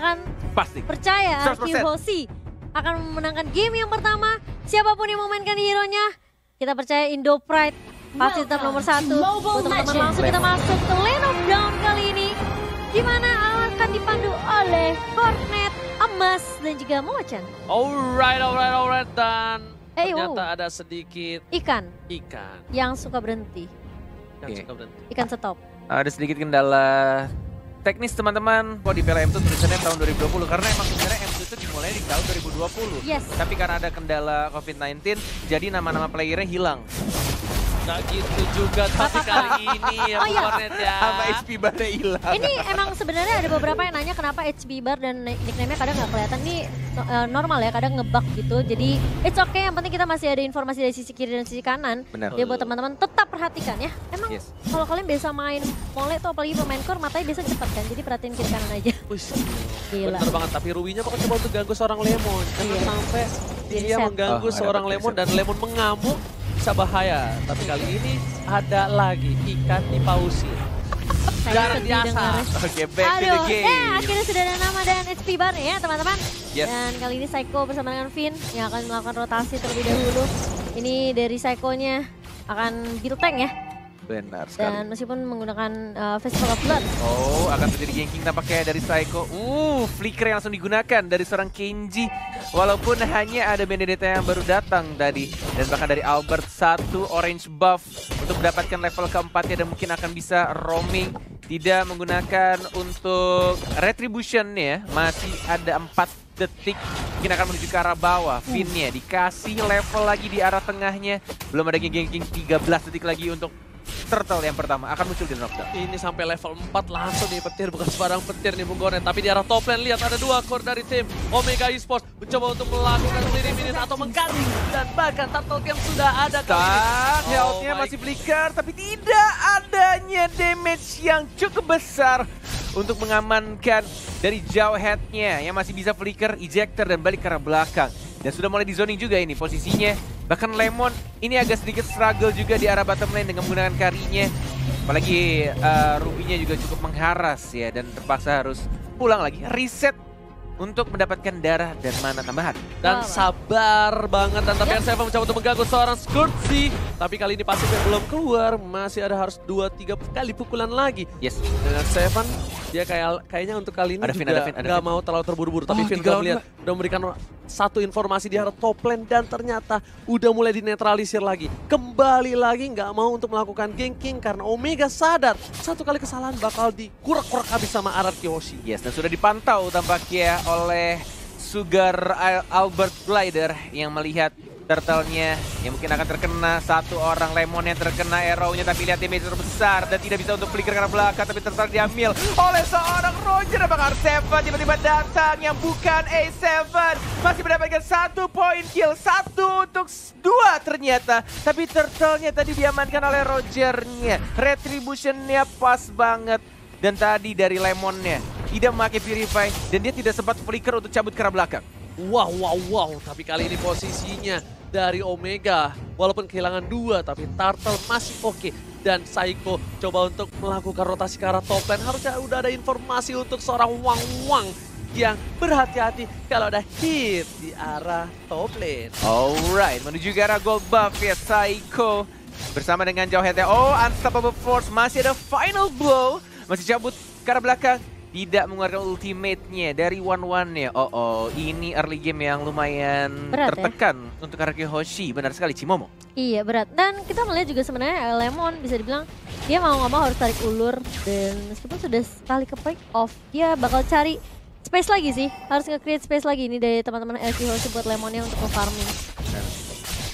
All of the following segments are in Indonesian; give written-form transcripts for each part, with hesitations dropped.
akan Pasti. percaya 100%. Arkihoshi akan memenangkan game yang pertama. Siapapun yang memainkan hero-nya, kita percaya Indo Pride pasti tetap nomor 1. Untuk teman-teman langsung kita masuk ke Lane of Dawn kali ini, di mana akan dipandu oleh Hornet, Emas, dan juga Mochan. Alright. Dan ternyata ada sedikit Ikan ikan yang suka berhenti, yang suka berhenti. ikan stop. Ada sedikit kendala teknis teman-teman. Kok di Piala M2 tulisannya tahun 2020 karena emang sebenarnya M2 itu dimulai di tahun 2020. Yes. Tapi karena ada kendala COVID-19 jadi nama-nama playernya hilang. Nggak gitu juga tapi kali ini ya Oh iya. Hornet ya. Sama HP barnya hilang. Ini emang sebenarnya ada beberapa yang nanya kenapa HB bar dan nickname-nya kadang nggak kelihatan. Ini normal ya, kadang ngebug gitu. Jadi it's okay, yang penting kita masih ada informasi dari sisi kiri dan sisi kanan. Benar. Ya buat teman-teman tetap perhatikan ya. Emang Yes. kalau kalian biasa main mole tuh apalagi pemain core matanya biasa cepat kan. Jadi perhatiin kiri kanan aja. Wih, Gila. bener banget. Tapi Rubinya bakal coba untuk ganggu seorang Lemon. Jangan Iya. sampai Jadi dia set. mengganggu Oh, ada seorang pakai Lemon set. dan Lemon mengamuk. Bisa bahaya. Tapi kali ini ada lagi ikan di pausi. Saya Luar sedih biasa. dengarnya. Oke, back to the Aduh, game. akhirnya sudah ada nama dan HP bar ya teman-teman. Yes. Dan kali ini Psycho bersama dengan Finn yang akan melakukan rotasi terlebih dahulu. Ini dari Psycho-nya akan build tank ya. Benar sekali. Dan meskipun menggunakan Festival of Blood. Oh, akan terjadi ganking tampaknya dari Psycho. Flicker yang langsung digunakan dari seorang Kenji. Walaupun hanya ada Benedetta yang baru datang tadi. Dan bahkan dari Albert satu orange buff untuk mendapatkan level keempatnya dan mungkin akan bisa roaming. Tidak menggunakan untuk retribution-nya. Masih ada 4 detik. Mungkin akan menuju ke arah bawah. Finn-nya dikasih level lagi di arah tengahnya. Belum ada ganking 13 detik lagi untuk Turtle yang pertama akan muncul di knockdown. Ini sampai level 4 langsung nih petir, bukan sembarang petir nih Bung Gonet. Tapi di arah top lane lihat ada 2 core dari tim Omega Esports mencoba untuk melakukan eliminate atau menggaring. Dan bahkan Turtle Camp sudah ada kali ini. Dan health-nya masih flicker tapi tidak adanya damage yang cukup besar untuk mengamankan dari jauh head-nya yang masih bisa flicker, ejector dan balik ke arah belakang. Dan sudah mulai di zoning juga ini posisinya. Bahkan Lemon ini agak sedikit struggle juga di arah bottom lane dengan menggunakan karinya. Apalagi Rubinya juga cukup mengharas ya dan terpaksa harus pulang lagi. Reset untuk mendapatkan darah dan mana tambahan. Dan sabar banget dan tapi Seven mencoba untuk mengganggu seorang Scourge. Tapi kali ini pasifnya belum keluar, masih ada harus 2-3 kali pukulan lagi. Yes. Dengan Seven dia kayaknya untuk kali ini Ada juga Finn, ada nggak Finn. mau terlalu terburu-buru. Tapi Oh, Finn 3 udah melihat, udah memberikan satu informasi di arah top lane dan ternyata udah mulai dinetralisir lagi. Kembali lagi nggak mau untuk melakukan ganking karena Omega sadar satu kali kesalahan bakal dikurak-kurak habis sama Arkihoshi. Yes, dan sudah dipantau tampaknya oleh Sugar Albert Glider yang melihat turtle-nya yang mungkin akan terkena satu orang. Lemon yang terkena arrow-nya tapi lihat damage terbesar dan tidak bisa untuk flicker karena belakang tapi turtle diambil oleh seorang Roger. Apakah R7 tiba-tiba datang yang bukan A7 masih mendapatkan 1 point kill, 1 untuk 2 ternyata, tapi turtle-nya tadi diamankan oleh Roger-nya. Retribution-nya pas banget dan tadi dari Lemon-nya tidak memakai Purify dan dia tidak sempat flicker untuk cabut ke arah belakang. Wow. Tapi kali ini posisinya dari Omega. Walaupun kehilangan 2, tapi Turtle masih oke. Dan Psycho coba untuk melakukan rotasi ke arah top lane. Harusnya udah ada informasi untuk seorang Wang yang berhati-hati kalau ada hit di arah top lane. Alright, menuju ke arah gold buff ya Psycho. Bersama dengan jauh headnya. Oh, Unstoppable Force masih ada final blow. Masih cabut ke arah belakang. Tidak mengeluarkan ultimate-nya dari one-one-nya. Ini early game yang lumayan Berat, tertekan untuk Arkihoshi. Benar sekali, Cimomo. Iya berat. Dan kita melihat juga sebenarnya Lemon bisa dibilang dia mau nggak mau harus tarik ulur. Dan meskipun sudah sekali ke pick off, dia bakal cari space lagi sih. Harus nge-create space lagi ini dari teman-teman Arkihoshi buat Lemonnya untuk nge-farming.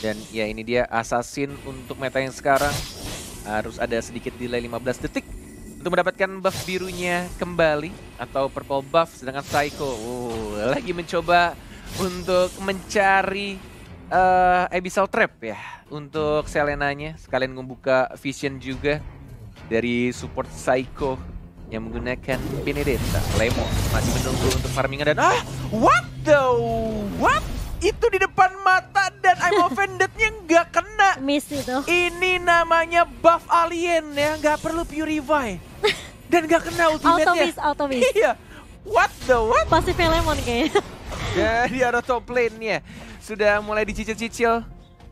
Dan ya ini dia assassin untuk meta yang sekarang. Harus ada sedikit delay 15 detik. Untuk mendapatkan buff birunya kembali atau purple buff, sedangkan Psycho lagi mencoba untuk mencari Abyssal Trap ya untuk Selenanya, sekalian membuka vision juga dari support Psycho yang menggunakan Benedetta. Lemon masih menunggu untuk farmingan dan what? Itu di depan mata dan I'm offended-nya nggak kena. Miss itu. Ini namanya buff alien ya, nggak perlu purify. Dan nggak kena ultimate-nya. Auto miss. Iya, What the what? Pasifnya Lemon kayaknya. Dari arah top lane-nya sudah mulai dicicil-cicil.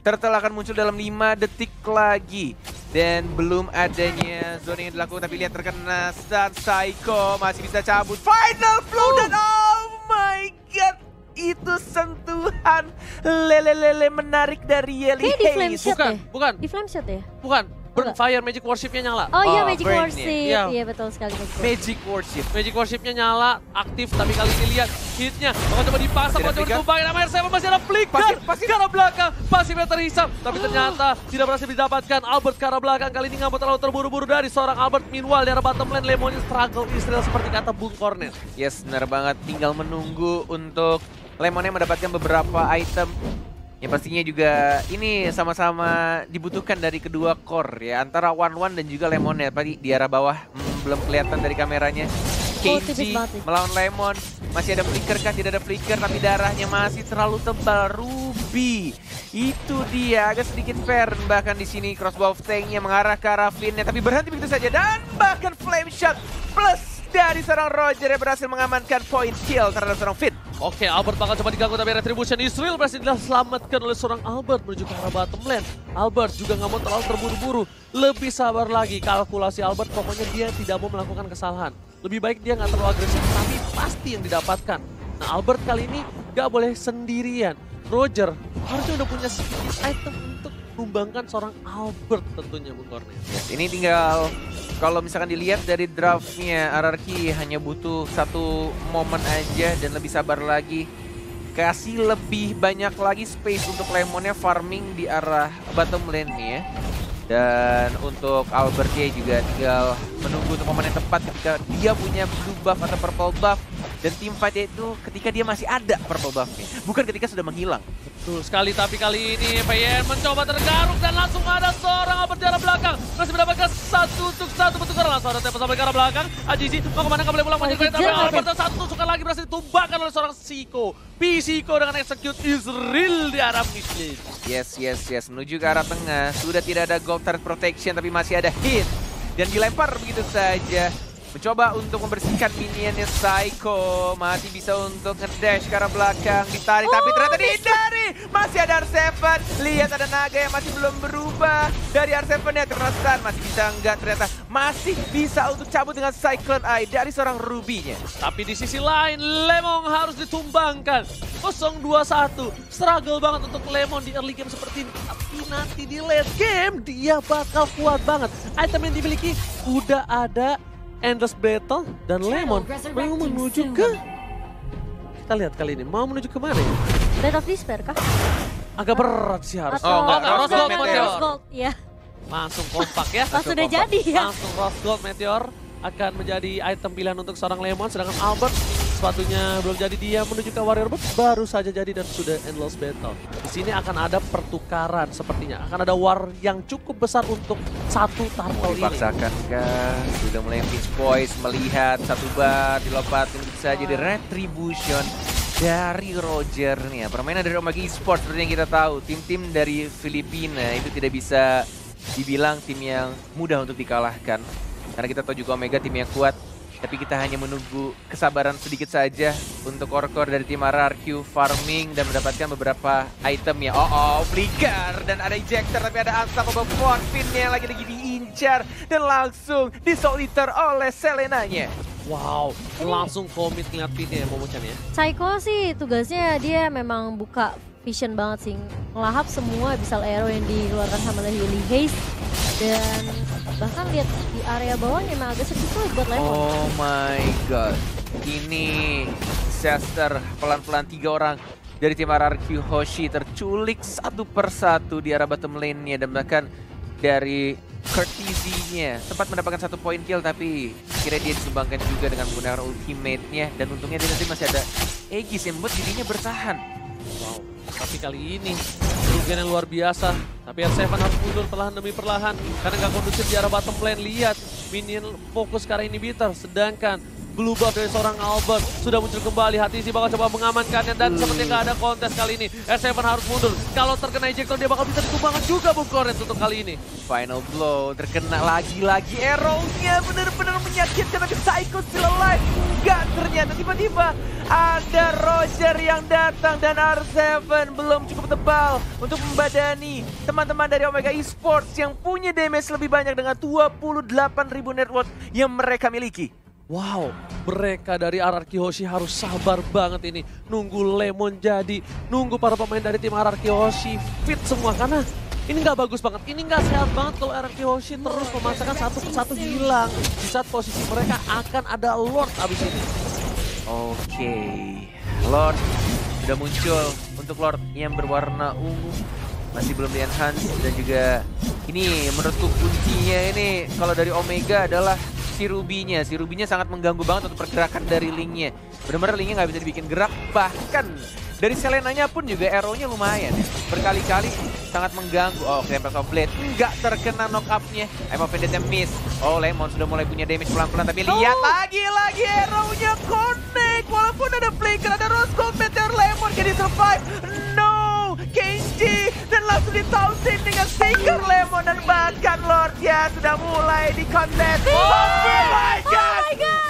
Turtle akan muncul dalam 5 detik lagi. Dan belum adanya zone yang dilakukan, tapi lihat terkena stun. Psycho masih bisa cabut. Final blow dan oh my god. Itu sentuhan lele-lele menarik dari Yeli Kayak di flame Hayes. shot ya? Bukan. Di flame shot ya? Bukan. Burn Fire Magic Worship-nya nyala. Oh iya, Oh, Magic burn Worship. ya. Iya betul sekali Magic Worship. Magic Worship. Magic Worship-nya nyala, aktif, tapi kali ini lihat hitnya. Bakal coba dipasang, Masih ada bakal coba flicker. ditumbangin sama R7, masih ada flicker. Pasif. Ke arah belakang, pasifnya terhisap. Tapi ternyata tidak berhasil didapatkan. Albert ke arah belakang, kali ini nggak mau terlalu terburu-buru dari seorang Albert. Meanwhile, di arah bottom lane, Lemonnya struggle Israel seperti kata Bung Cornet. Yes, benar banget. Tinggal menunggu untuk Lemonnya mendapatkan beberapa item. Yang pastinya juga ini sama-sama dibutuhkan dari kedua core ya. Antara One dan juga Lemonnya. Tadi di arah bawah belum kelihatan dari kameranya. tipis KG banget nih. melawan Lemon. Masih ada flicker kah? Tidak ada flicker, tapi darahnya masih terlalu tebal. Ruby. Itu dia, agak sedikit fair. Bahkan di sini crossbow tanknya mengarah ke arah Finn-nya, tapi berhenti begitu saja. Dan bahkan flame shot plus dari seorang Roger yang berhasil mengamankan point kill terhadap seorang Finn. Oke, Albert bakal coba diganggu, tapi Retribution Israel berhasil diselamatkan oleh seorang Albert menuju ke arah bottom lane. Albert juga nggak mau terlalu terburu-buru. Lebih sabar lagi, kalkulasi Albert pokoknya dia tidak mau melakukan kesalahan. Lebih baik dia nggak terlalu agresif, tapi pasti yang didapatkan. Nah, Albert kali ini nggak boleh sendirian. Roger harusnya udah punya sedikit item untuk menumbangkan seorang Albert tentunya, Bung Cornet. Yes, ini tinggal kalau misalkan dilihat dari draftnya, RRQ hanya butuh satu momen aja dan lebih sabar lagi. Kasih lebih banyak lagi space untuk Lemonnya farming di arah bottom lane nih ya. Dan untuk Albert dia juga tinggal menunggu untuk momen yang tepat ketika dia punya blue buff atau purple buff. Dan team fight itu ketika dia masih ada purple buffnya, bukan ketika sudah menghilang. Betul sekali, tapi kali ini PYN mencoba tergaruk dan langsung ada seorang Albert di arah belakang. Masih mendapatkan satu pertukaran, langsung ada tempo sampai ke arah belakang. Azizi mau kemana, nggak boleh pulang, menjadi kereta. Albert dan satu tusukan lagi berhasil ditumbangkan oleh seorang Siko. P-Siko dengan execute Israel di arah Michelin. Yes, menuju ke arah tengah. Sudah tidak ada gold turret protection, tapi masih ada hit. Dan dilempar begitu saja. Mencoba untuk membersihkan minionnya Psycho. Masih bisa untuk ngedash ke arah belakang. Ditarik, tapi ternyata dihindari. Masih ada R7. Lihat ada naga yang masih belum berubah. Dari R7-nya terasa masih bisa enggak. Ternyata masih bisa untuk cabut dengan Cyclone Eye dari seorang Ruby-nya. Tapi di sisi lain, Lemon harus ditumbangkan. 0-2-1. Struggle banget untuk Lemon di early game seperti ini. Tapi nanti di late game, dia bakal kuat banget. Item yang dimiliki udah ada Endless Battle dan Lemon mau menuju ke... Kita lihat kali ini, mau menuju ke mana ya? Blade of Despair kah? Agak berat sih harus. Atau enggak, Rose Gold Meteor. Rose Gold, iya. Langsung kompak ya. Pas sudah jadi ya. Langsung Rose Gold Meteor akan menjadi item pilihan untuk seorang Lemon. Sedangkan Albert sepatunya belum jadi, dia menuju ke Warrior Bird baru saja jadi dan sudah Endless Battle. Di sini akan ada pertukaran sepertinya. Akan ada war yang cukup besar untuk satu Mau turtle ini. dipaksakan kah? Sudah mulai pitch poise, melihat satu bar dilompatin bisa jadi retribution dari Roger nih ya. Permainan dari Omega Esports seperti yang kita tahu, tim-tim dari Filipina itu tidak bisa dibilang tim yang mudah untuk dikalahkan. Karena kita tahu juga Omega tim yang kuat, tapi kita hanya menunggu kesabaran sedikit saja untuk core-core dari tim RRQ farming dan mendapatkan beberapa item ya. Flicker dan ada ejector, tapi ada Unstoppable Finn yang lagi-lagi diincar dan langsung disoliter oleh Selenanya. Wow, langsung komit ngeliat Finn ya Momo-chan ya. Psycho sih tugasnya dia memang buka vision banget sih. Ngelahap semua Abyssal Arrow yang dikeluarkan sama Yeli Hayes. Dan bahkan lihat di area bawahnya memang agak sedikit sulit buat Lemon. Oh my god. Ini disaster, pelan-pelan 3 orang dari tim RRQ Hoshi terculik satu persatu di arah bottom lane-nya. Dan bahkan dari Courtesy-nya sempat mendapatkan 1 point kill, tapi akhirnya dia disumbangkan juga dengan menggunakan ultimate-nya. Dan untungnya dia nanti masih ada Aegis yang membuat dirinya bertahan. Wow, tapi kali ini kerugian yang luar biasa. Tapi R7 harus mundur perlahan demi perlahan karena nggak kondusif di arah bottom lane. Lihat, minion fokus ke arah inhibitor, sedangkan Blue buff dari seorang Albert sudah muncul kembali. Hatisi bakal coba mengamankannya dan sepertinya nggak ada kontes kali ini. R7 harus mundur. Kalau terkena ejector dia bakal bisa ditumbangkan juga Bung Koret untuk kali ini. Final blow, terkena lagi-lagi arrow-nya, benar-benar menyakitkan, tapi Psycho still alive. Enggak, ternyata tiba-tiba ada Roger yang datang dan R7 belum cukup tebal untuk membadani teman-teman dari Omega Esports yang punya damage lebih banyak dengan 28.000 net worth yang mereka miliki. Wow, mereka dari RRQ Hoshi harus sabar banget ini. Nunggu Lemon jadi, nunggu para pemain dari tim RRQ Hoshi fit semua. Karena ini nggak bagus banget, ini nggak sehat banget kalau RRQ Hoshi terus memaksakan satu persatu hilang. Di saat posisi mereka akan ada Lord abis ini. Oke, Lord sudah muncul untuk Lord yang berwarna ungu. Masih belum di-enhance dan juga ini menurutku kuncinya ini kalau dari Omega adalah si Ruby-nya. Si Ruby-nya sangat mengganggu banget untuk pergerakan dari Link-nya. Benar-benar Link-nya nggak bisa dibikin gerak, bahkan dari Selena-nya pun juga arrow-nya lumayan. Berkali-kali sangat mengganggu. Oh, Tempest of Blade nggak terkena knock-up-nya. I'm offended and miss. Oh, Lemon sudah mulai punya damage pelan-pelan, tapi lihat lagi-lagi arrow-nya connect. Walaupun ada flicker, ada Rose Gold Meteor, Lemon can he survive? No! Kenji dan langsung ditausin dengan Sticker Lemon dan bahkan Lord ya sudah mulai di kontes. Oh my god!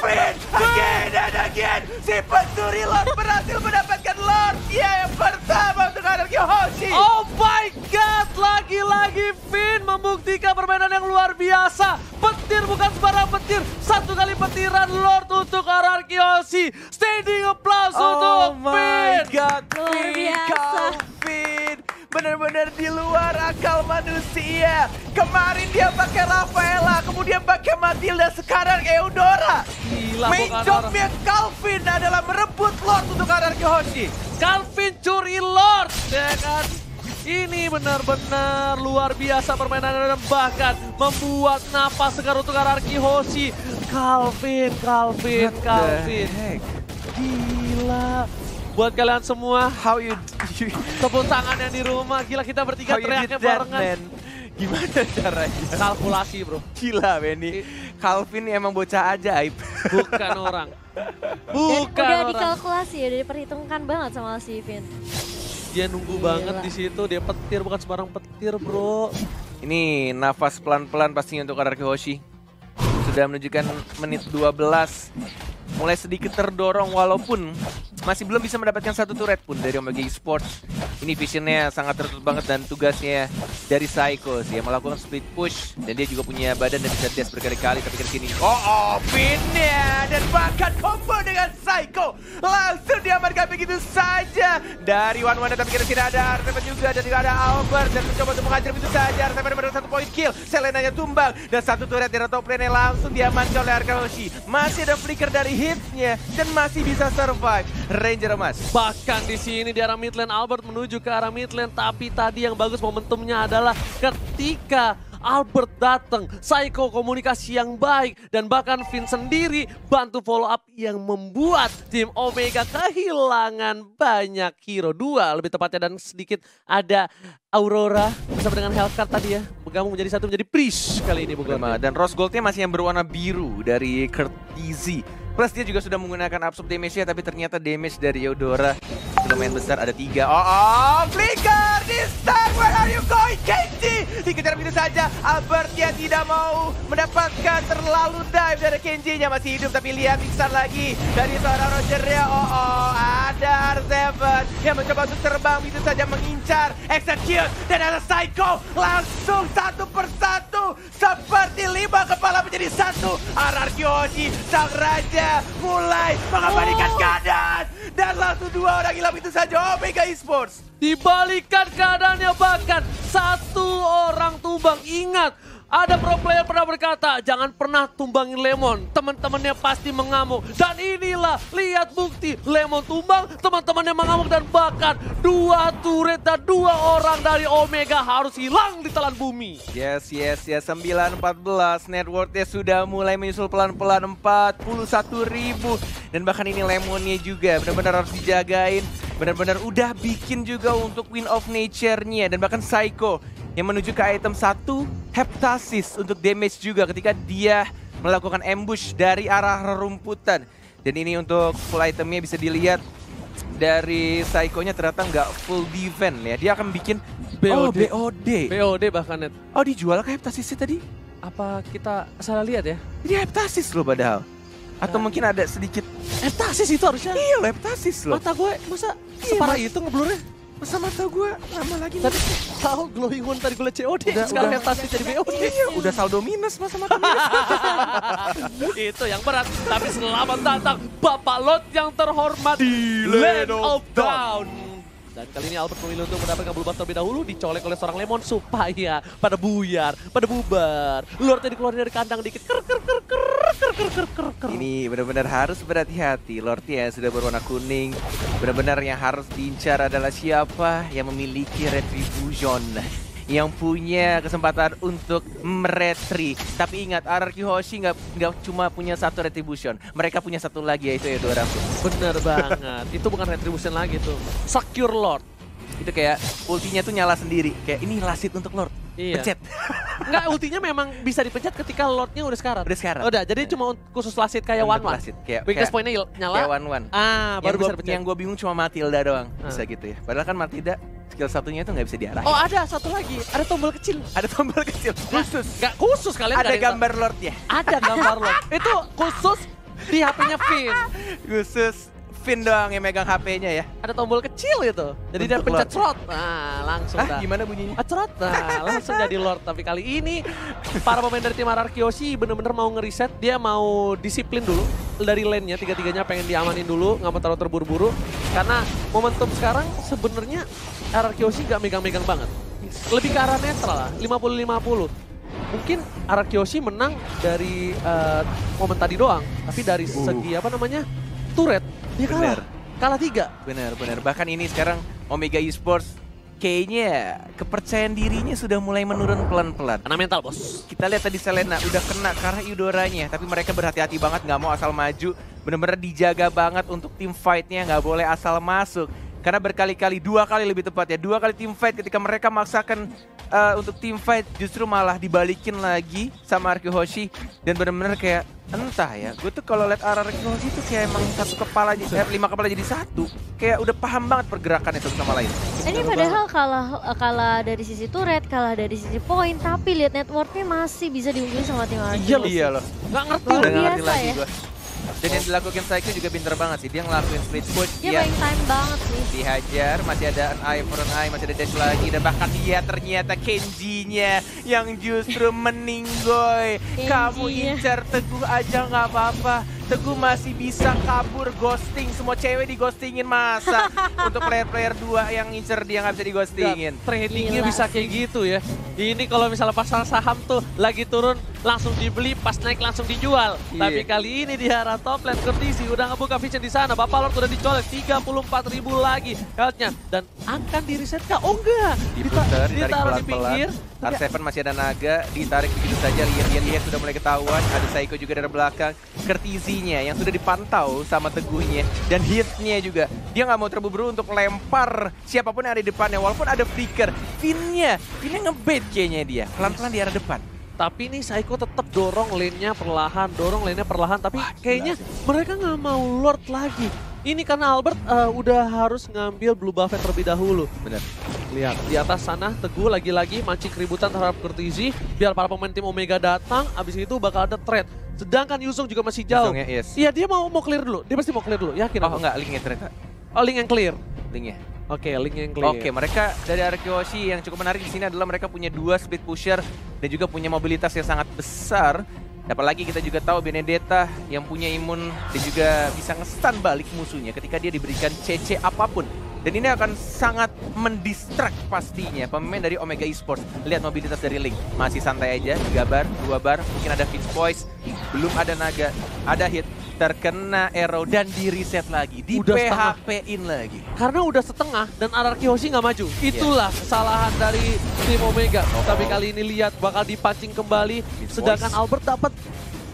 Finn again and again. Si pencuri Lord berhasil mendapatkan Lord ya yang pertama untuk RRQ Hoshi. Oh my god, lagi-lagi Finn membuktikan permainan yang luar biasa. Petir bukan sembarang petir, satu kali petiran Lord untuk RRQ Hoshi. Standing applause untuk Finn. Oh my god, Luar biasa. Finn benar-benar di luar akal manusia. Kemarin dia pakai Rafaela, kemudian pakai Matilda, sekarang Eudora. Gila, Main bukan jobnya Calvin adalah merebut Lord untuk RRQ Hoshi. Calvin curi Lord, ya kan? Ini benar-benar luar biasa permainan dan bahkan membuat napas segar untuk RRQ Hoshi. Calvin. Gila. Buat kalian semua, How you tepuk tangannya di rumah. Gila, kita bertiga teriaknya barengan. man? Gimana caranya? Kalkulasi bro. Gila Benny. Calvin emang bocah ajaib. Bukan orang. Dan Bukan udah orang. dikalkulasi, udah diperhitungkan banget sama si Vin. Dia nunggu Gila. banget di situ. Dia petir, bukan sembarang petir bro. Ini nafas pelan-pelan pastinya untuk RRQ Hoshi. Sudah menunjukkan menit 12. Mulai sedikit terdorong walaupun masih belum bisa mendapatkan satu turret pun dari Omega Esports. Ini visionnya sangat tertutup banget dan tugasnya dari Psycho sih yang melakukan split push. Dan dia juga punya badan dan bisa dash berkali-kali tapi ke sini. Oh, pinnya dan bahkan combo dengan Psycho. Langsung diamankan begitu saja. Dari One-One tapi kira tidak ada Artemis juga dan tidak ada Albert. Dan mencoba untuk menghajar begitu saja. Artemis mendapat 1 point kill. Selenanya tumbang. Dan satu turret dari top lane langsung diamankan oleh RRQ Hoshi. Masih ada flicker dari hitsnya dan masih bisa survive. Ranger emas. Bahkan di sini di arah mid lane Albert menuju ke arah mid lane, tapi tadi yang bagus momentumnya adalah ketika Albert datang, Psycho komunikasi yang baik dan bahkan Finn sendiri bantu follow up yang membuat tim Omega kehilangan banyak hero, 2 lebih tepatnya, dan sedikit ada Aurora bersama dengan Hellcat tadi ya, bergabung menjadi satu, menjadi Priest kali ini bukan. Dan Rose Goldnya masih yang berwarna biru dari Kurt Easy. Plus dia juga sudah menggunakan absorb damage-nya, tapi ternyata damage dari Eudora sudah main besar, ada 3. Flicker! This time, where are you going, Kenji? Dikejar begitu saja, Albert dia tidak mau mendapatkan terlalu dive dari Kenji-nya, masih hidup tapi lihat pingsan lagi dari seorang Roger-nya. Ada R7 yang mencoba untuk terbang begitu saja mengincar, execute, dan ada Psycho langsung satu persatu seperti 5 kepala menjadi 1. RRQ Hoshi, sang raja mulai mengabadikan keadaan dan langsung 2 orang hilang itu saja Omega Esports. Dibalikan keadaannya, bahkan 1 orang tumbang. Ingat, ada pro player pernah berkata, jangan pernah tumbangin Lemon, teman-temannya pasti mengamuk. Dan inilah, lihat bukti, Lemon tumbang, teman-temannya mengamuk, dan bahkan 2 turret dan 2 orang dari Omega harus hilang di telan bumi. Yes, 9-14, net worth-nya sudah mulai menyusul pelan-pelan 41.000. Dan bahkan ini Lemonnya juga benar-benar harus dijagain, benar-benar udah bikin juga untuk Win of Nature-nya. Dan bahkan Psycho yang menuju ke item 1, Heptasis untuk damage juga ketika dia melakukan ambush dari arah rerumputan. Dan ini untuk full itemnya bisa dilihat dari Saiko-nya ternyata nggak full defense ya. Dia akan bikin BOD. BOD. BOD bahkan net. Oh dijual ke Heptasisnya tadi? Apa kita salah lihat ya? Ini Heptasis loh padahal. Atau mungkin ada sedikit Heptasis itu harusnya. iya loh Heptasis loh. Mata gue masa separah itu ngeblurnya? Masa mata gue lama lagi Tadi tahu glowing one tadi gue liat COD, sekarang Heptasis jadi BOD. Iya, udah saldo minus masa mata minus. Itu yang berat, tapi selamat datang Bapak Lord yang terhormat Di Land of Dawn. Dan kali ini Albert memilih untuk mendapatkan blue buff terlebih dahulu, dicolek oleh seorang Lemon supaya pada buyar, pada bubar. Lordnya dikeluarin dari kandang dikit. Ini benar-benar harus berhati-hati. Lordnya sudah berwarna kuning. Benar-benar yang harus diincar adalah siapa yang memiliki retribution, yang punya kesempatan untuk meretri. Tapi ingat, RRQ Hoshi nggak cuma punya satu retribution. Mereka punya satu lagi, yaitu Eudora. Bener banget, itu bukan retribution lagi tuh. Secure Lord. Itu kayak ultinya tuh nyala sendiri. Kayak ini lasit untuk Lord. Iya. Pencet. Enggak, ultinya memang bisa dipencet ketika Lordnya udah sekarat. Udah sekarat. Udah, jadi cuma khusus lasit kayak Untuk one-one. lasit. Kayak Weakness point-nya nyala. Kayak one-one. Baru bisa dipencet. Yang gue bingung cuma Matilda doang. Bisa gitu ya. Padahal kan Matilda skill satunya itu nggak bisa diarahin. Oh ada satu lagi, ada tombol kecil. Ada tombol kecil khusus. Nggak khusus kalian. Ada gambar Lordnya. Ada gambar Lord. Itu khusus di HP-nya Finn. Khusus Finn doang yang megang HP-nya ya. Ada tombol kecil itu. Jadi dia Untuk pencet Lord. slot. Nah langsung dah. Gimana bunyinya? Cerot, nah langsung jadi Lord. Tapi kali ini para pemain dari tim RRQ Hoshi bener-bener mau ngeriset. Dia mau disiplin dulu dari lane-nya. Tiga-tiganya pengen diamanin dulu, nggak mau terlalu terburu-buru. Karena momentum sekarang sebenarnya RRQ Hoshi nggak megang-megang banget. Lebih ke arah netral lah, 50-50. Mungkin RRQ Hoshi menang dari momen tadi doang. Tapi dari segi apa namanya, turret, dia kalah. Kalah 3. Benar. Bahkan ini sekarang Omega Esports kayaknya kepercayaan dirinya sudah mulai menurun pelan-pelan. Karena mental bos. Kita lihat tadi Selena udah kena karena Eudoranya, tapi mereka berhati-hati banget, nggak mau asal maju. Bener-bener dijaga banget untuk tim fight-nya, nggak boleh asal masuk. Karena berkali-kali, 2 kali lebih tepatnya, 2 kali tim fight ketika mereka maksakan untuk tim fight justru malah dibalikin lagi sama RRQ Hoshi. Dan bener-bener kayak entah ya, gue tuh kalau liat RRQ Hoshi tuh kayak emang 5 kepala jadi satu. Kayak udah paham banget pergerakannya satu sama lain. Ini padahal kalah dari sisi turret, kalah dari sisi poin, tapi lihat networknya masih bisa diunggulin sama tim RRQ. Iya loh. Nggak ngerti. Luar Udah ngerti biasa lagi ya. gua. Dan yang dilakukan Saiko juga pinter banget sih. Dia ngelakuin split push. Dia main time banget sih. Dihajar, masih ada an eye for an eye, masih ada dash lagi. Dan bahkan dia ternyata Kenji-nya yang justru meninggoy. Kamu incar Teguh aja nggak apa-apa. Teguh masih bisa kabur, ghosting. Semua cewek di-ghostingin masa. Untuk player-player 2 yang incer dia nggak bisa di-ghostingin. Tradingnya bisa kayak gitu ya. Ini kalau misalnya pasar saham tuh lagi turun langsung dibeli, pas naik langsung dijual. Tapi kali ini di arah top lane Courtesy udah ngebuka vision di sana. Bapak Lord udah dicolek 34.000 lagi health-nya dan akan di reset kah? Oh enggak. Diputar, ditarik Ditaruh di pinggir. R7 masih ada naga, ditarik begitu saja. Lihat sudah mulai ketahuan. Ada Saiko juga dari belakang. Courtesy-nya yang sudah dipantau sama Teguhnya. Dan hit-nya juga. Dia nggak mau terburu-buru untuk lempar siapapun yang ada di depannya. Walaupun ada flicker. Finn-nya ngebait kayaknya dia. Pelan-pelan di arah depan. Tapi nih Saiko tetap dorong lane-nya perlahan, tapi kayaknya mereka nggak mau Lord lagi. Ini karena Albert udah harus ngambil blue buff terlebih dahulu. Benar. Lihat di atas sana Teguh lagi-lagi mancing keributan terhadap Courtesy biar para pemain tim Omega datang, abis itu bakal ada trade. Sedangkan Yuzong juga masih jauh. Iya, dia mau clear dulu. Dia pasti mau clear dulu, yakin Oh aku? enggak, linknya ternyata. Oh, link yang clear. Linknya. Oke, link yang clear. Oke, mereka dari RRQ Hoshi yang cukup menarik di sini adalah mereka punya 2 speed pusher dan juga punya mobilitas yang sangat besar. Apalagi kita juga tahu Benedetta yang punya imun dan juga bisa nge-stun balik musuhnya ketika dia diberikan CC apapun. Dan ini akan sangat mendistract pastinya pemain dari Omega Esports. Lihat mobilitas dari Link, masih santai aja, 3 bar, 2 bar, mungkin ada Fitch Voice, belum ada naga, ada hit, terkena arrow dan di reset lagi, di PHP-in lagi. Karena udah setengah dan RRQ Hoshi nggak maju. Itulah kesalahan dari tim Omega. Tapi kali ini lihat bakal dipancing kembali, sedangkan Albert dapat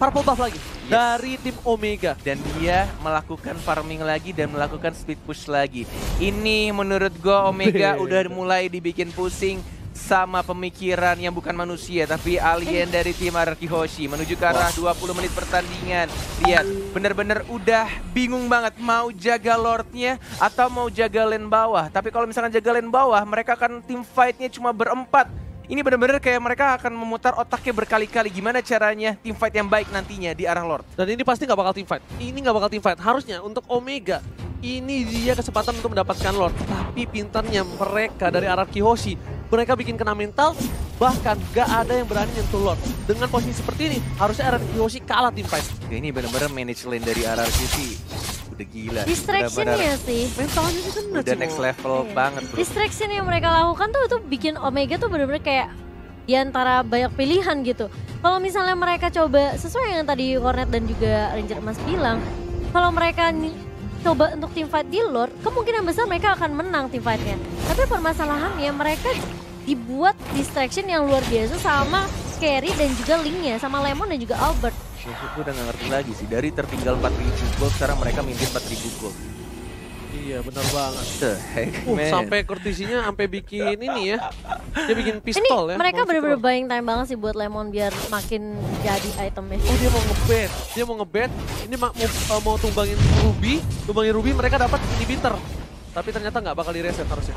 purple buff lagi dari tim Omega. Dan dia melakukan farming lagi dan melakukan speed push lagi. Ini menurut gue Omega udah mulai dibikin pusing bersama pemikiran yang bukan manusia tapi alien dari tim RRQ Hoshi menuju ke arah 20 menit pertandingan. Lihat, bener-bener udah bingung banget mau jaga Lordnya atau mau jaga lane bawah. Tapi kalau misalkan jaga lane bawah, mereka akan tim fightnya cuma berempat. Ini bener-bener kayak mereka akan memutar otaknya berkali-kali gimana caranya tim fight yang baik nantinya di arah Lord. Dan ini pasti nggak bakal team fight. Ini nggak bakal team fight. Harusnya untuk Omega, ini dia kesempatan untuk mendapatkan Lord. Tapi pintarnya mereka dari RRQ Hoshi, mereka bikin kena mental, bahkan gak ada yang berani nyentuh Lord. Dengan posisi seperti ini, harusnya RRQ Hoshi kalah team fight. Ini bener-bener manage lane dari RRQ sih. Udah gila. Distraction-nya sih. Mentalnya sih kena udah next level banget bro. Distraction yang mereka lakukan tuh bikin Omega tuh bener-bener kayak di antara banyak pilihan gitu. Kalau misalnya mereka coba sesuai yang tadi Cornet dan juga Ranger Emas bilang, kalau mereka coba untuk team fight di Lord, kemungkinan besar mereka akan menang team fight-nya. Tapi permasalahannya mereka dibuat distraction yang luar biasa sama Carry dan juga Link-nya, sama Lemon dan juga Albert. Gue udah gak ngerti lagi sih, dari tertinggal 4.000 gold, sekarang mereka mimpin 4.000 gold. Iya benar banget. The heck man. Sampai Courtesy-nya sampai bikin ini ya, dia bikin pistol ini ya. Mereka bener-bener buying time banget sih buat Lemon biar makin jadi itemnya. Oh dia mau ngebet, ini mau tumbangin Ruby, mereka dapat inhibitor. Tapi ternyata nggak bakal di-reset harusnya.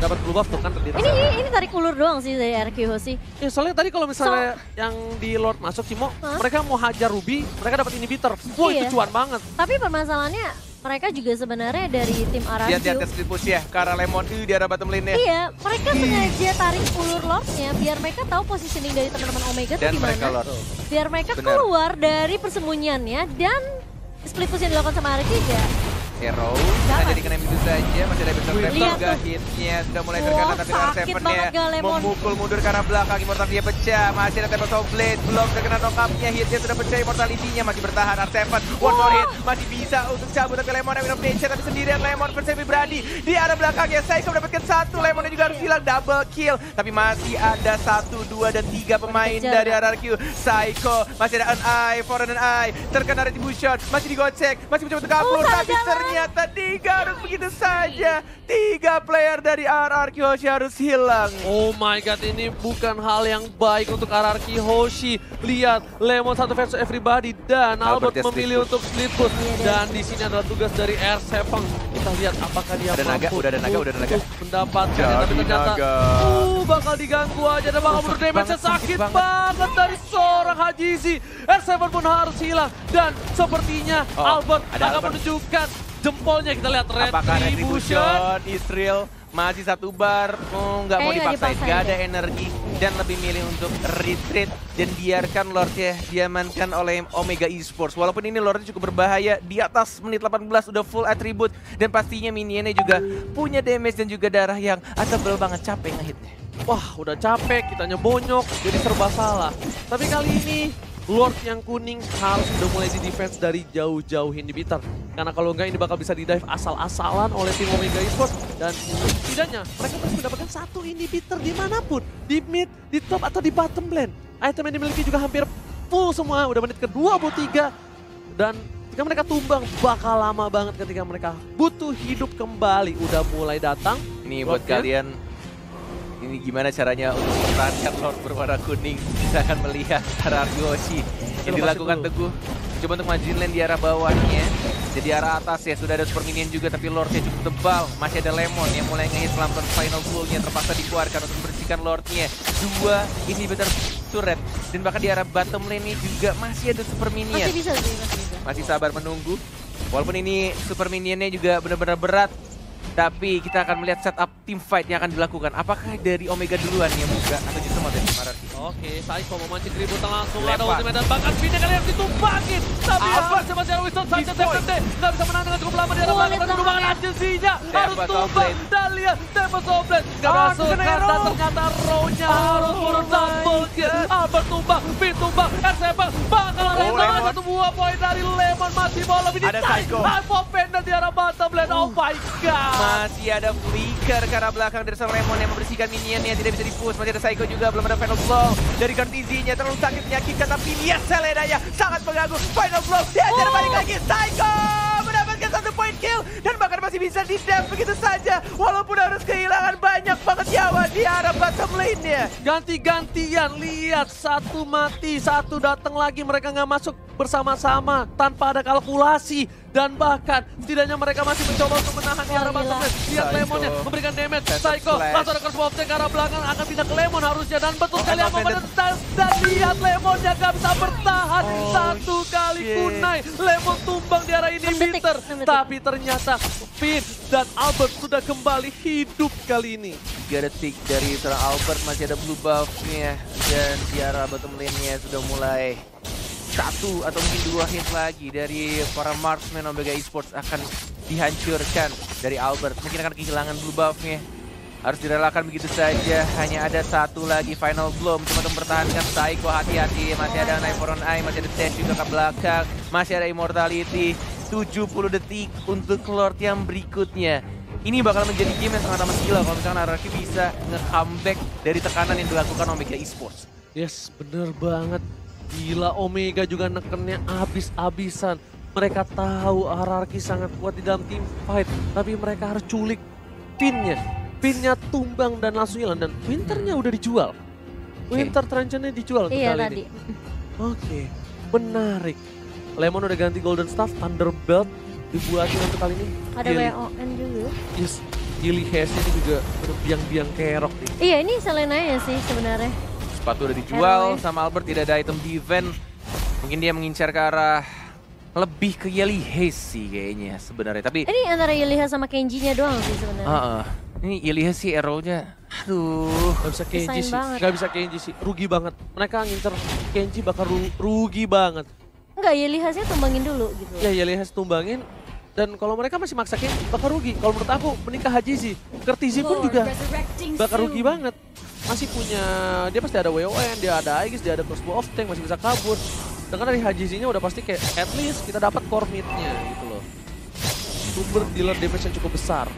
Dapat blue buff tuh kan terdiri. Ini tarik ulur doang sih dari RRQ Hoshi. Ya soalnya tadi kalau misalnya yang di Lord masuk Cimo, mereka mau hajar Ruby, mereka dapat inhibitor. Wah itu cuan banget. Tapi permasalahannya mereka juga sebenarnya dari tim RRQ. Dia di split push ya, ke arah Lemon, di arah bottom lane-nya. Iya, mereka sengaja tarik ulur Lordnya biar mereka tahu positioning dari teman-teman Omega tuh gimana. Biar mereka keluar dari persembunyiannya dan split push yang dilakukan sama RRQ ya. Hero, nah jadi kena begitu saja, masih ada besar Trapdoor juga hitnya sudah mulai terkena tapi R7-nya memukul mundur ke arah belakang, Immortality pecah, masih ada Temple of Blade, belum terkena knock-up-nya, hitnya sudah pecah, Immortality-nya masih bertahan, R7, one more hit, masih bisa untuk cabut ke Lemon yang Nature, tapi sendirian Lemon versi berani di arah belakangnya, Psycho mendapatkan satu, Lemonnya juga harus hilang, double kill, tapi masih ada 1, 2, dan 3 pemain dari RRQ, Psycho, masih ada An-Eye, Foreign An-Eye, terkena Retribution, masih digocek, masih mencoba untuk kabur, tapi ternyata 3 harus begitu saja. 3 player dari RRQ Hoshi harus hilang. Oh my god, ini bukan hal yang baik untuk RRQ Hoshi. Lihat, Lemon satu versus everybody dan Albert memilih untuk split push. Dan di sini adalah tugas dari R7. Kita lihat apakah dia udah naga. Mendapatkan tapi ternyata bakal diganggu aja dan bakal menurut damage sakit banget dari seorang Hajizi. R7 pun harus hilang dan sepertinya Albert akan menunjukkan jempolnya. Kita lihat Retribution. Israel masih satu bar, nggak mau dipaksain, nggak ada energi dan lebih milih untuk retreat dan biarkan Lordnya diamankan oleh Omega Esports. Walaupun ini Lordnya cukup berbahaya, di atas menit 18 udah full atribut dan pastinya minionnya juga punya damage dan juga darah yang tebel banget, capek ngehitnya. Wah udah capek, kitanya bonyok, jadi serba salah. Tapi kali ini Lord yang kuning harus udah mulai di defense dari jauh-jauh inhibitor. Karena kalau enggak ini bakal bisa di dive asal-asalan oleh tim Omega Esports. Dan setidaknya mereka harus mendapatkan satu inhibitor dimanapun. Di mid, di top, atau di bottom lane. Item yang dimiliki juga hampir full semua. Udah menit ke-23. Dan jika mereka tumbang bakal lama banget ketika mereka butuh hidup kembali. Udah mulai datang. Ini buat kalian. Ini gimana caranya untuk mempertahankan Lord berwarna kuning. Kita akan melihat RRQ Hoshi yang dilakukan Teguh. Coba untuk majuin lane di arah bawahnya. Jadi arah atas ya sudah ada super minion juga tapi Lordnya cukup tebal. Masih ada Lemon yang mulai ngehit pelan-pelan final pool-nya terpaksa dikeluarkan untuk membersihkan Lordnya. 2 inhibitor turret dan bahkan di arah bottom lane-nya juga masih ada super minion. Masih bisa sih, masih sabar menunggu. Walaupun ini super minionnya juga benar-benar berat. Tapi kita akan melihat setup team fight yang akan dilakukan. Apakah dari Omega duluan yang buka atau justru mau dari RRQ? Oke, Psycho memancing keributan langsung. Ada ultimate dan bahkan pindah kali harus ditumpakin. Tapi harusnya masih ada Wisdom Sanchez TFT. Nggak bisa menang dengan cukup lama di arah belakang. Dan berumbangan agensinya harus tumbang. Dan lihat Tempest of Blade. Nggak masuk dan ternyata Row-nya harus turun double kill. Albert tumbang, Finn tumbang, R7 bakal Lemon. Satu buah poin dari Lemon masih bolong. Ini Psycho. Pop Pendant di arah bottom lane. Oh my god. Masih ada flicker ke arah belakang dari seorang Lemon yang membersihkan minionnya, tidak bisa di-push. Masih ada Psycho juga, belum ada final blow dari Courtesy-nya, terlalu sakit menyakitkan, tapi lihat Selenanya sangat mengganggu. Final blow, diajar balik lagi, Psycho mendapatkan 1 point kill dan bahkan masih bisa di-def begitu saja. Walaupun harus kehilangan banyak banget nyawa. kecewa di arah bottom lane-nya. Ganti-gantian, lihat satu mati, satu datang lagi, mereka nggak masuk bersama-sama tanpa ada kalkulasi. Dan bahkan setidaknya mereka masih mencoba untuk menahan di arah bottom lane. Lihat Psycho. Lemonnya memberikan damage, Tetap Psycho flash. langsung ada cross bob ke arah belakang, akan pindah ke Lemon harusnya. Dan betul sekali emang apa Bandit. menentang. Dan lihat Lemonnya nggak bisa bertahan. Satu kali shit. kunai, Lemon tumbang di arah inhibitor. 6 detik. Tapi ternyata Finn dan Albert sudah kembali hidup kali ini. 3 detik dari seorang Albert, masih ada blue buff-nya. Dan di arah bottom lane-nya sudah mulai 1 atau mungkin 2 hit lagi dari para marksman Omega Esports akan dihancurkan dari Albert. Mungkin akan kehilangan blue buff-nya. Harus direlakan begitu saja. Hanya ada 1 lagi final blow. Cuma untuk mempertahankan Psycho, hati-hati. Masih ada Knife for on Eye, masih ada Dash juga ke belakang. Masih ada Immortality. 70 detik untuk Lord yang berikutnya. Ini bakal menjadi game yang sangat amat gila kalau misalkan Araki bisa nge-comeback dari tekanan yang dilakukan Omega Esports. Yes, bener banget. Gila, Omega juga nekennya abis-abisan. Mereka tahu Araki sangat kuat di dalam team fight, tapi mereka harus culik pinnya. Pinnya tumbang dan langsung hilang, dan Winternya udah dijual. Winter Truncheonnya dijual untuk Iya kali tadi. ini. Oke, menarik. Lemon udah ganti Golden Staff, Thunderbelt dibuatin untuk kali ini. Ada Gilly- WON juga. Yes, Gilly Hayes ini juga udah biang-biang kerok nih. Iya ini Selenanya sih sebenarnya. Sepatu udah dijual RW. sama Albert, tidak ada item defense. Mungkin dia mengincar ke arah lebih ke Yeli Hayes sih kayaknya sebenarnya. Tapi Ini antara Yeliha sama Kenji-nya doang sih sebenarnya. ini Yeli Hayes sih arrow-nya. Aduh. Gak bisa Kenji Desain sih, banget. gak bisa Kenji sih, rugi banget. Mereka ngincer Kenji bakal rugi banget. Enggak, Yeliha-nya tumbangin dulu gitu. Ya Yeli Hayes tumbangin, dan kalau mereka masih maksa Kenji bakal rugi. Kalau menurut aku menikah Haji sih, Kertizi pun juga bakal rugi banget. Masih punya, dia pasti ada WON, dia ada Aegis, dia ada crossbow of tank, masih bisa kabur. Sedangkan dari Hajizinya udah pasti kayak at least kita dapat core mid-nya gitu loh. Sumber dealer damage yang cukup besar.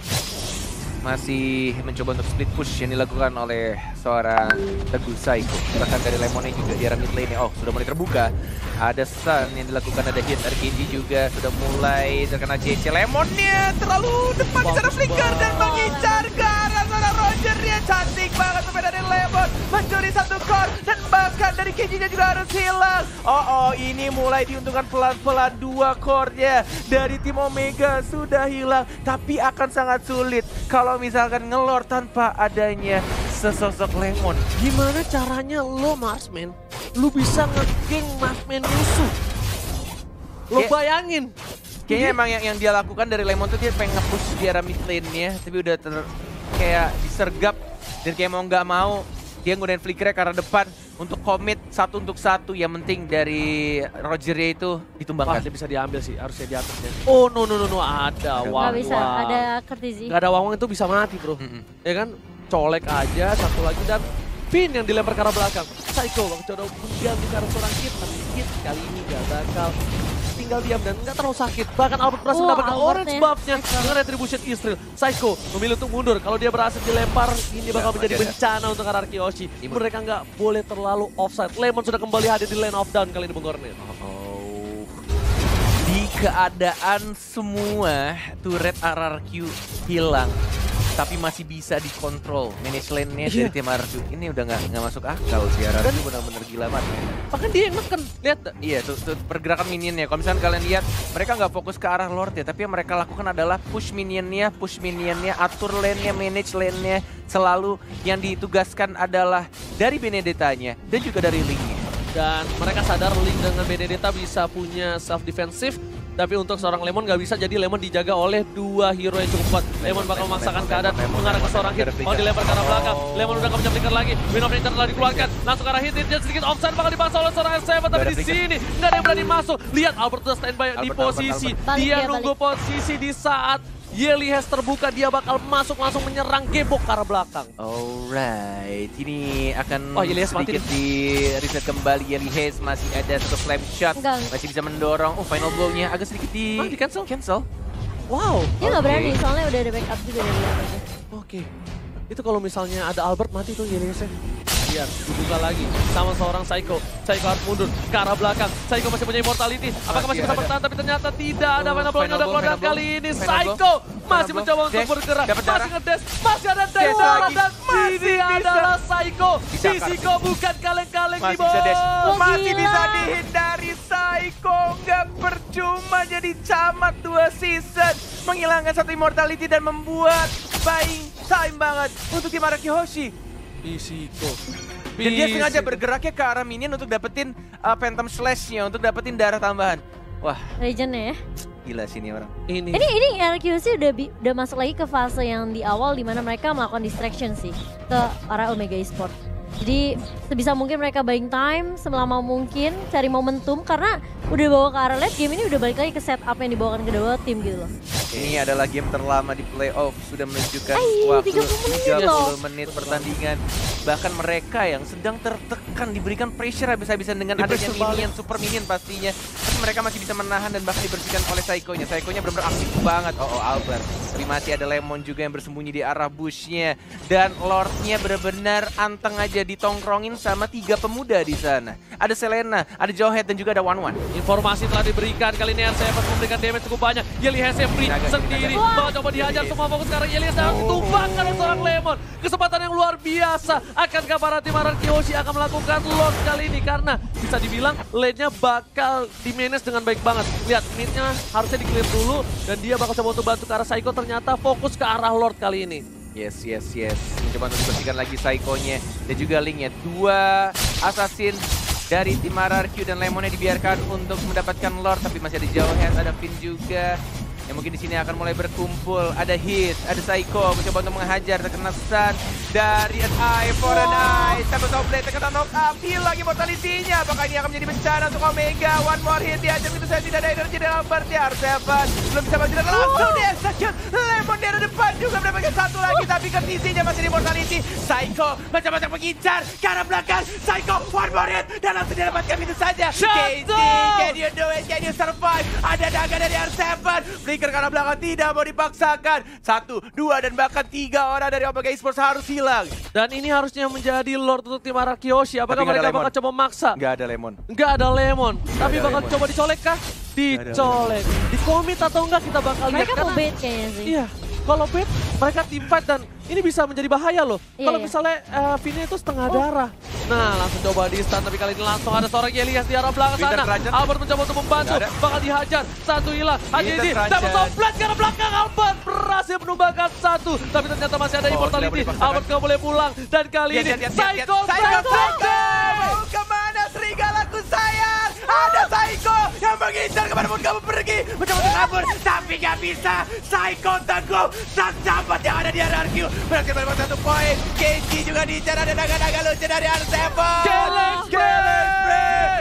Masih mencoba untuk split push yang dilakukan oleh seorang Teguh Psycho. Bahkan dari Lemonnya juga di arah mid lane. Oh, sudah mulai terbuka. Ada stun yang dilakukan, ada hit dari Kenji juga. Sudah mulai terkena CC. Lemonnya terlalu depan di sana flicker dan mengincar ke arah seorang Roger. Dia cantik banget sepeda dari Lemon. Mencuri 1 core dan bahkan dari Kenji-nya juga harus hilang. Oh, ini mulai diuntungkan pelan-pelan 2 core-nya dari tim Omega sudah hilang. Tapi akan sangat sulit kalau misalkan ngelor tanpa adanya sesosok Lemon. Gimana caranya lo Marsman, lu bisa nge-gang Marsman musuh? Lo bayangin. Kayaknya emang yang dia lakukan dari Lemon tuh dia pengen nge-push di arah mid lane-nya, tapi udah kayak disergap dan kayak mau nggak mau dia nggunain flickernya ke arah depan untuk komit 1 untuk 1. Yang penting dari Roger-nya itu Wah, ditumbangkan. dia bisa diambil sih, harusnya di atasnya. Oh no, ada Nggak Wang bisa, Wang. ada Kertizi. Gak ada Wang itu bisa mati bro. Ya kan, colek aja satu lagi dan Finn yang dilempar ke arah belakang. Psycho bakal coba mengganti ke arah seorang Kid, tapi Kid kali ini gak bakal tinggal diam dan gak terlalu sakit. Bahkan Albert berhasil mendapatkan orange Albertnya. buff-nya dengan Retribution Israel. Psycho memilih untuk mundur. Kalau dia berhasil dilempar, ini bakal Masih menjadi ada. bencana untuk arah Kyoshi. Mereka gak boleh terlalu offside. Lemon sudah kembali hadir di lane of down kali ini Bung Kornet. Oh. Di keadaan semua turret RRQ hilang, tapi masih bisa dikontrol manage lane-nya dari tim RRQ. Ini udah nggak masuk akal sih, RRQ benar-benar gila banget. Bahkan dia yang neken, lihat. Iya, tuh pergerakan minionnya. Kalau misalnya kalian lihat, mereka nggak fokus ke arah Lord ya, tapi yang mereka lakukan adalah push minionnya, atur lane-nya, manage lane-nya. Selalu yang ditugaskan adalah dari Benedetta-nya dan juga dari Link-nya. Dan mereka sadar Link dengan Benedetta bisa punya self defensive. Tapi untuk seorang Lemon gak bisa, jadi Lemon dijaga oleh 2 hero yang cukup kuat. Lemon bakal memaksakan keadaan mengarah ke seorang hit. Mau dilempar ke arah belakang. Lemon udah gak punya flicker lagi. Wind of Nature telah dikeluarkan. Langsung ke arah hit, dia sedikit offside bakal dipaksa oleh seorang R7. Tapi di sini gak ada yang berani masuk. Lihat Albert udah standby di posisi. Balik Dia dia, nunggu posisi di saat Yeli Hayes terbuka, dia bakal masuk langsung menyerang gebok ke arah belakang. Alright, ini akan Yeli Hayes mati sedikit di reset kembali. Yeli Hayes masih ada 1 flame shot, Enggak. masih bisa mendorong. Final blow-nya agak sedikit di cancel. Wow. Dia nggak Oke. berani, soalnya udah ada backup juga dari dia. Oke. Itu kalau misalnya ada Albert mati tuh Yeli Hayes. lihat, dibuka lagi sama seorang Saiko. Saiko harus mundur ke arah belakang. Saiko masih punya immortality. Apakah masih bisa bertahan? Tapi ternyata tidak ada. Final blow-nya udah keluar dan kali ini Saiko masih mencoba untuk bergerak. Masih ngedes, masih ada dash dan ini adalah Saiko. Saiko bukan kaleng-kaleng di bawah. Masih bisa dihindari. Saiko nggak percuma jadi camat 2 season. Menghilangkan 1 immortality dan membuat buying time banget untuk tim Araki Hoshi. Saiko. Dan dia sengaja bergeraknya ke arah minion untuk dapetin Phantom Slash-nya, untuk dapetin darah tambahan. Wah, Legend-nya ya. gila sih ini orang. Ini RQC udah masuk lagi ke fase yang di awal dimana mereka melakukan distraction sih ke arah Omega Esports. Jadi sebisa mungkin mereka buying time selama mungkin, cari momentum karena udah bawa ke arah late game ini udah balik lagi ke setup yang dibawakan kedua tim gitu loh. Ini adalah game terlama di playoff, sudah menunjukkan waktu 30 menit pertandingan. Bahkan mereka yang sedang tertekan diberikan pressure habis-habisan dengan adanya minion, super minion pastinya. Tapi mereka masih bisa menahan dan bahkan dibersihkan oleh Saiko-nya. Saiko-nya benar-benar aktif banget. Oh Albert. Tapi masih ada Lemon juga yang bersembunyi di arah bush-nya. Dan Lord-nya benar-benar anteng aja ditongkrongin sama 3 pemuda di sana. Ada Selena, ada Jowhead dan juga ada Wanwan. Informasi telah diberikan, kali ini RCF memberikan damage cukup banyak. Yelias free sendiri, bakal coba dihajar, semua fokus sekarang Yelias dan ditumbangkan oleh seorang Lemon. Kesempatan yang luar biasa, akankah para tim Araki Hoshi akan melakukan Lord kali ini? Karena bisa dibilang lane-nya bakal di-manage dengan baik banget. Lihat, mid-nya harusnya di-clear dulu dan dia bakal coba untuk bantu ke arah Saiko, ternyata fokus ke arah Lord kali ini. Yes. Mencoba untuk dibersihkan lagi Saiko-nya dan juga Link-nya. 2 assassin dari tim RRQ dan Lemonnya dibiarkan untuk mendapatkan Lord, tapi masih ada Jowhead, ada Finn juga. Yang mungkin di sini akan mulai berkumpul. Ada Hit, ada Saiko mencoba untuk menghajar, terkena stun dari an eye for an eye. Satu top blade terkena knock up, hilang immortality-nya. Apakah ini akan menjadi bencana untuk Omega? One more hit dihajar, itu saya tidak ada energi dari Albert ya. R7 belum bisa maju dan langsung di-execute. Lemon di depan juga mendapatkan 1 lagi, tapi kondisinya masih di immortality. Saiko mencoba untuk mengincar ke arah belakang. Saiko one more hit dan langsung didapatkan itu saja. KZ, can you do it? Can you survive? Ada naga dari R7. Flicker ke arah belakang tidak mau dipaksakan. 1, 2 dan bahkan 3 orang dari Omega Esports harus hilang. Dan ini harusnya menjadi Lord untuk tim Araki Hoshi. Apakah mereka bakal coba maksa? Nggak ada Lemon. Nggak ada Lemon. Tapi bakal coba dicolek kah? Dicolek. Di commit atau enggak kita bakal lihat. Mereka mau bait kayaknya sih. Iya. Kalau bait mereka team fight dan ini bisa menjadi bahaya loh. Kalau misalnya Vini itu setengah darah. Nah langsung coba di stun, tapi kali ini langsung ada seorang Yelias di arah belakang sana. Albert mencoba untuk membantu, bakal dihajar. 1 hilang, Hadi dapat toplet ke arah belakang. Albert berhasil menumbangkan 1. Tapi ternyata masih ada immortality. Albert nggak boleh pulang. Dan kali ini Saiko mau kemana serigalaku sayang? Ada Saiko yang mengincar kemanapun kamu pergi. Mencoba untuk kabur, tapi nggak bisa. Saiko teguh, sang sahabat yang ada di RRQ. Berhasil mendapatkan 1 poin. Kenji juga diincar, ada naga-naga lucu dari R7.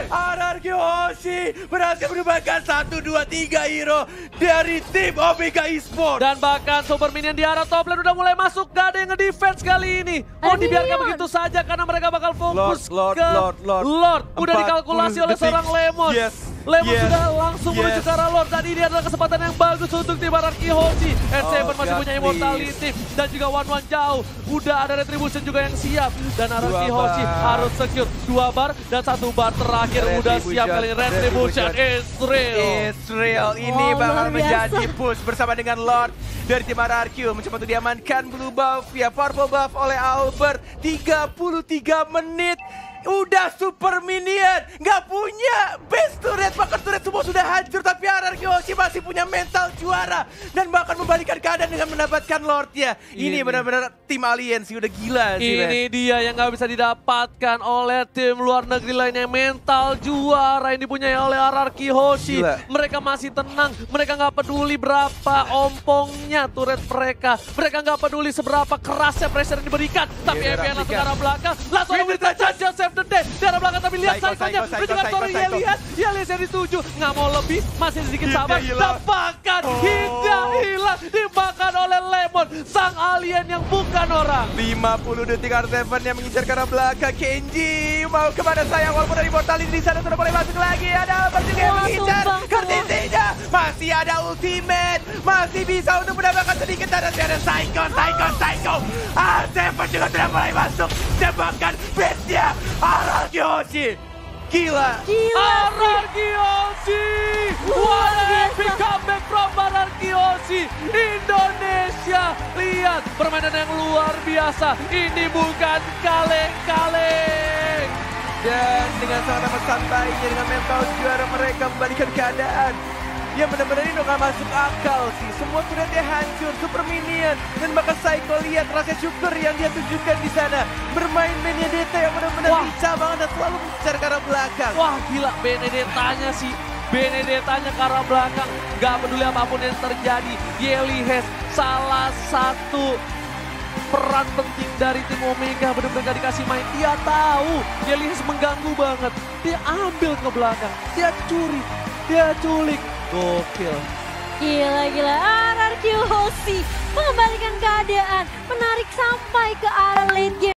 RRQ Hoshi berhasil menumbangkan 1, 2, 3 hero dari tim Omega Esports. Dan bahkan super minion di arah top lane udah mulai masuk. Gak ada yang nge-defense kali ini. Mau dibiarkan begitu saja karena mereka bakal fokus ke Lord. Udah dikalkulasi oleh seorang Lemon. Lemon sudah langsung menuju ke arah Lord. Dan ini adalah kesempatan yang bagus untuk tim Araki Hoshi. N7 masih punya immortality. Dan juga One jauh. Udah ada retribution juga yang siap. Dan Araki Hoshi harus secure 2 bar dan 1 bar terakhir. Udah siap kali ini. Retribution is real. Ini bakal menjadi push bersama dengan Lord dari tim RRQ. Mencoba untuk diamankan blue buff ya purple buff oleh Albert. 33 menit. Udah super minion, nggak punya base turret, bahkan turret semua sudah hancur, tapi RRQ Hoshi masih punya mental juara dan bahkan membalikan keadaan dengan mendapatkan Lord-nya. Ini benar-benar tim alien sih, udah gila sih. Ini dia yang nggak bisa didapatkan oleh tim luar negeri lainnya, mental juara yang dipunyai oleh RRQ Hoshi. Mereka masih tenang, mereka nggak peduli berapa ompongnya turret mereka nggak peduli seberapa kerasnya pressure yang diberikan, tapi EVN langsung ke arah belakang, langsung memberikan Joseph the Dead di arah belakang, tapi lihat Saiko-nya dengan story Yelias yang dituju, nggak mau lebih, masih sedikit sabar, tampakan hingga hilang, dimakan oleh Lemon, sang alien yang bukan orang. 50 detik R7 yang mengincar ke arah belakang. Kenji mau kemana sayang, walaupun dari mortality di sana sudah boleh masuk lagi. Ada apa juga yang mengincar kondisinya, masih ada ultimate, masih bisa untuk mendapatkan sedikit, dan ada Saiko. R7 juga sudah mulai masuk. tembakan bestnya Arargiosi. Gila. Arargiosi! What an epic comeback from Arargiosi! Indonesia, lihat permainan yang luar biasa. Ini bukan kaleng-kaleng. Dan dengan sangat amat santainya, dengan mental juara mereka membalikan keadaan. Ya benar-benar ini udah gak masuk akal sih. Semua turretnya hancur, super minion. Dan bahkan Saiko lihat rasa syukur yang dia tunjukkan di sana. Bermain Benedetta yang benar-benar lincah banget dan selalu mengejar ke arah belakang. Wah gila, Benedettanya sih. Benedettanya ke arah belakang. Gak peduli apapun yang terjadi. Yelihes salah satu peran penting dari tim Omega, benar-benar gak dikasih main. Dia tahu Yelihes mengganggu banget. Dia ambil ke belakang. Dia curi. Dia culik. Gokil. Gila. Arargiosi mengembalikan keadaan, menarik sampai ke arah late game.